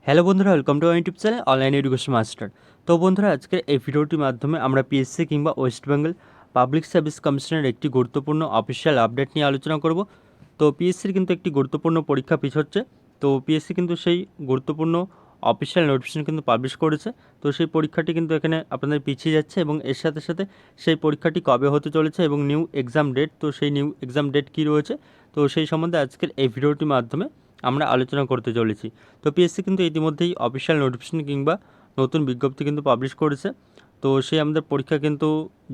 Hello বন্ধুরা, welcome to YouTube channel online education master. তো বন্ধুরা, আজকের এই ভিডিওটির মাধ্যমে আমরা পিএসসি কিংবা ওয়েস্ট বেঙ্গল পাবলিক সার্ভিস কমিশনের একটি গুরুত্বপূর্ণ অফিসিয়াল আপডেট নিয়ে আলোচনা করব। তো পিএসসির কিন্তু একটি গুরুত্বপূর্ণ পরীক্ষা পিছোচ্ছে। তো পিএসসি কিন্তু সেই গুরুত্বপূর্ণ অফিসিয়াল নোটিফিকেশন কিন্তু পাবলিশ করেছে। তো সেই পরীক্ষাটি কিন্তু এখানে আপনাদের পিছিয়ে যাচ্ছে এবং এর সাথে সাথে সেই পরীক্ষাটি কবে হতে চলেছে এবং নিউ এক্সাম ডেট, তো সেই নিউ এক্সাম ডেট কী রয়েছে, তো সেই সম্বন্ধে আজকের এই ভিডিওটির মাধ্যমে আমরা আলোচনা করতে চলেছি। তো পিএসসি কিন্তু ইতিমধ্যেই অফিসিয়াল নোটিফিকেশন কিংবা নতুন বিজ্ঞপ্তি কিন্তু পাবলিশ করেছে। তো সেই আমাদের পরীক্ষা কিন্তু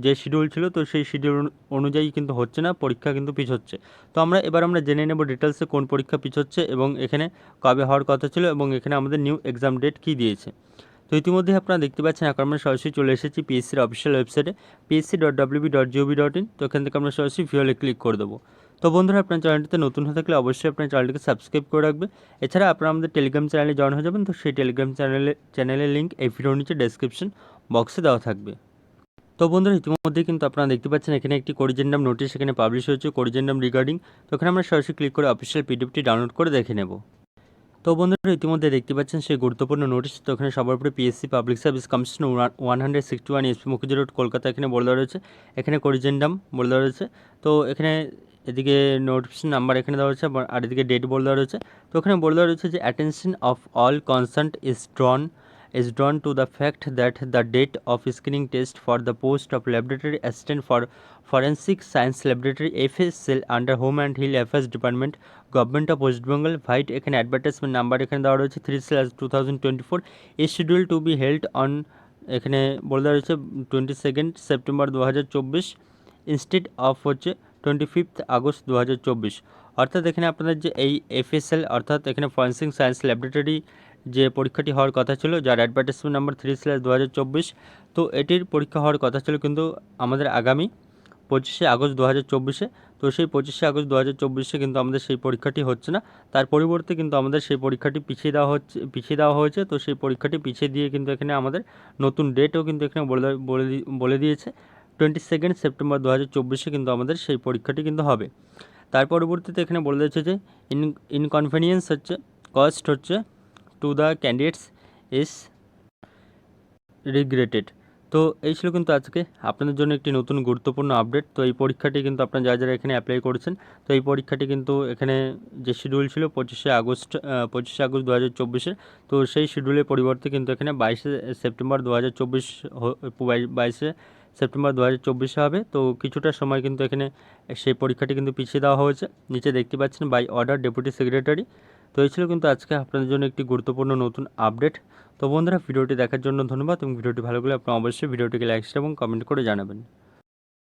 যে শিডিউল ছিল, তো সেই শিডিউল অনুযায়ী কিন্তু হচ্ছে না, পরীক্ষা কিন্তু পিছোচ্ছে। তো আমরা জেনে নেব ডিটেলসে কোন পরীক্ষা পিছোচ্ছে এবং এখানে কবে হওয়ার কথা ছিল এবং এখানে আমাদের নিউ এক্সাম ডেট কী দিয়েছে। তো ইতিমধ্যে আপনারা দেখতে পাচ্ছেন, এখন আমরা সরাসরি চলে এসেছি পিএসসির অফিসিয়াল ওয়েবসাইটে psc.wb.gov.in। তো এখান থেকে আমরা সরাসরি ভিওলে ক্লিক করে দেবো। তো বন্ধুরা, আপনার চ্যানেলটিতে নতুন হয়ে থাকলে অবশ্যই আপনার চ্যানেলটিকে সাবস্ক্রাইব করে রাখবে। এছাড়া আপনারা আমাদের টেলিগ্রাম চ্যানেলে জয়েন হয়ে যাবেন। তো সেই টেলিগ্রাম চ্যানেলের লিঙ্ক এই ভিডিওর নিচে ডেসক্রিপশন বক্সে দেওয়া থাকবে। তো বন্ধুরা, ইতিমধ্যেই কিন্তু আপনারা দেখতে পাচ্ছেন এখানে একটি করিজেন্ডাম নোটিশ এখানে পাবলিশ হয়েছে, করিজেন্ডাম রিগার্ডিং। তো এখানে আমরা সরাসরি ক্লিক করে অফিসিয়াল পিডিএফটি ডাউনলোড করে দেখে নেব। তো বন্ধুরা, ইতিমধ্যে দেখতে পাচ্ছেন সেই গুরুত্বপূর্ণ নোটিশ। তো এখানে সবার উপরে PSC public service commission 161 SP Mukherjee road Kolkata এখানে বলে দেওয়া রয়েছে, এখানে করিজেন্ডাম বলে দেওয়া রয়েছে। তো এখানে এদিকে নোটিফিকেশন নাম্বার এখানে দেওয়া রয়েছে আর এদিকে ডেট বলে দেওয়া রয়েছে। তো এখানে বলে দেওয়া রয়েছে যে attention of all concern is drawn to the fact that the date of screening test for the post of laboratory assistant for forensic science laboratory FSL under Home and Hill Affairs Department, Government of West Bengal, white এখানে advertisement number এখানে দেওয়া রয়েছে 3/2024, is scheduled to be held on এখানে বলে দেওয়া রয়েছে 22 September 2024 instead of হচ্ছে 25 August 2024। অর্থাৎ এখানে আপনাদের যে এই FSL অর্থাৎ এখানে ফরেন্সিক সায়েন্স ল্যাবরেটরি যে পরীক্ষাটি হওয়ার কথা ছিল, যার অ্যাডভার্টাইজমেন্ট নাম্বার 3/2024, তো এটির পরীক্ষা হওয়ার কথা ছিল কিন্তু আমাদের আগামী 25 আগস্ট 2024। তো সেই 25 আগস্ট 2024 কিন্তু আমাদের সেই পরীক্ষাটি হচ্ছে না, তার পরিবর্তে কিন্তু আমাদের সেই পরীক্ষাটি পিছিয়ে দেওয়া হয়েছে। তো সেই পরীক্ষাটি পিছিয়ে দিয়ে কিন্তু এখানে আমাদের নতুন ডেটও কিন্তু এখানে বলে দিয়েছে 22 সেপ্টেম্বর 2024 কিন্তু আমাদের সেই পরীক্ষাটি কিন্তু হবে। তার পরবর্তীতে এখানে বলে দিয়েছে যে ইনকনভেনিয়েন্স হচ্ছে কস্ট হচ্ছে to the candidates is regretted. তো এই ছিল কিন্তু আজকে আপনাদের জন্য একটি নতুন গুরুত্বপূর্ণ আপডেট। তো এই পরীক্ষাটি কিন্তু আপনারা যারা এখানে অ্যাপ্লাই করেছেন, তো এই পরীক্ষাটি কিন্তু এখানে যে শিডিউল ছিল 25 আগস্ট 2024, তো সেই শিডিউলের পরিবর্তে কিন্তু এখানে 22 সেপ্টেম্বর 2024 22 সেপ্টেম্বর 2024 হবে। তো কিছুটা সময় কিন্তু এখানে সেই পরীক্ষাটি কিন্তু পিছিয়ে দেওয়া হয়েছে, নিচে দেখতে পাচ্ছেন বাই অর্ডার ডেপুটি সেক্রেটারি। তো এই ছিল কিন্তু আজকে আপনাদের জন্য একটি গুরুত্বপূর্ণ নতুন আপডেট। তো বন্ধুরা, ভিডিওটি দেখার জন্য ধন্যবাদ এবং ভিডিওটি ভালো লাগলে আপনারা অবশ্যই ভিডিওটিকে লাইক এবং কমেন্ট করে জানাবেন।